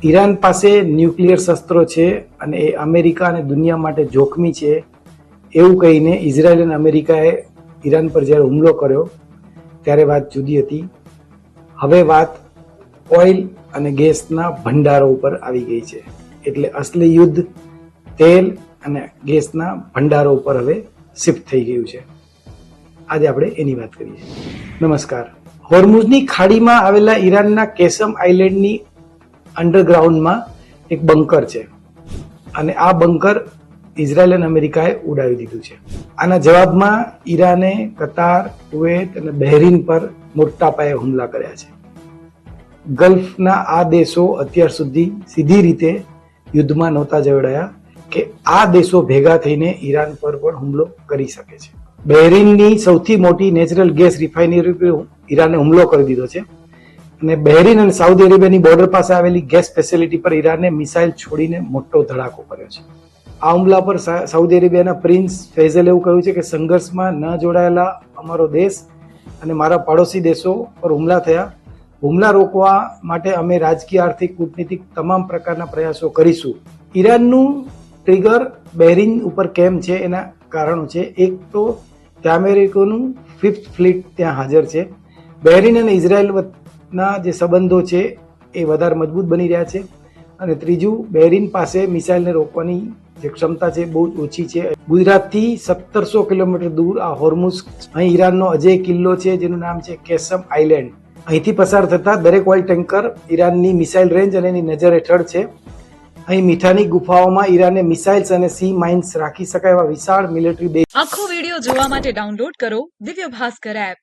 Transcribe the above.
Iran પાસે nuclear શસ્ત્રો છે અને એ અમેરિકા અને દુનિયા માટે જોખમી છે એવું કહીને ઇઝરાયલ અને અમેરિકાએ ઈરાન પર જ્યારે હુમલો કર્યો ત્યારે વાત જુદી હતી. હવે વાત ઓઇલ અને ગેસના ભંડારો ઉપર આવી ગઈ છે. એટલે અસલી યુદ્ધ તેલ અને ગેસના ભંડારો ઉપર હવે શિફ્ટ થઈ ગયું છે. આજે આપણે એની વાત કરીએ. નમસ્કાર. હોર્મુઝની ખાડીમાં આવેલા ઈરાનના કેસમ આઇલેન્ડની અંડરગ્રાઉન્ડમાં એક બંકર છે અને આ બંકર ઇઝરાયલ અને અમેરિકાએ ઉડાવી દીધું છે. આના જવાબમાં ઈરાને કતાર, કુવેત અને બહેરીન પર મોટા પાયે હુમલા કર્યા છે. ગલ્ફના આ દેશો અત્યાર સુધી સીધી રીતે યુદ્ધમાં નહોતા જોડાયા કે આ દેશો ભેગા થઈને ઈરાન પર પણ હુમલો કરી શકે છે. બહેરીનની સૌથી મોટી નેચરલ ગેસ રિફાઇનરી પર ઈરાને હુમલો કરી દીધો છે અને બહેરીન અને સાઉદી અરેબિયાની બોર્ડર પાસે આવેલી ગેસ ફેસિલિટી પર ઈરાને મિસાઇલ છોડીને મોટો ધડાકો કર્યો છે. આ હુમલા પર સાઉદી અરેબિયાના પ્રિન્સ ફૈઝલ એવું કહ્યું છે કે સંઘર્ષમાં ન જોડાયેલા અમારો દેશ અને મારા પડોશી દેશો પર હુમલા થયા. હુમલા રોકવા માટે અમે રાજકીય, આર્થિક, કૂટનીતિક તમામ પ્રકારના પ્રયાસો કરીશું. ઈરાનનું ટ્રિગર બહેરીન ઉપર કેમ છે એના કારણો છે. એક તો ત્યાં અમેરિકાનું 5th ફ્લીટ ત્યાં હાજર છે. બહેરીન અને ઇઝરાયલના જે સંબંધો છે એ વધારે મજબૂત બની રહ્યા છે. અને ત્રીજું, બહેરીન પાસે મિસાઇલને રોકવાની જે ક્ષમતા છે બહુ ઓછી છે. ગુજરાતથી 1700 કિલોમીટર દૂર આ હોર્મુઝ, અહીં ઈરાનનો અજય કિલ્લો છે જેનું નામ છે કેસમ આઇલેન્ડ. અહીંથી પસાર થતા દરેક ઓઇલ ટેન્કર ઈરાનની મિસાઇલ રેન્જ અને એની નજર હેઠળ છે. અહીં મીઠાની ગુફાઓમાં ઈરાને મિસાઇલ્સ અને સી માઇન્સ રાખી શકાય એવા વિશાળ મિલિટરી બેઝ. આખો વિડિયો જોવા માટે ડાઉનલોડ કરો દિવ્ય ભાસ્કર એપ.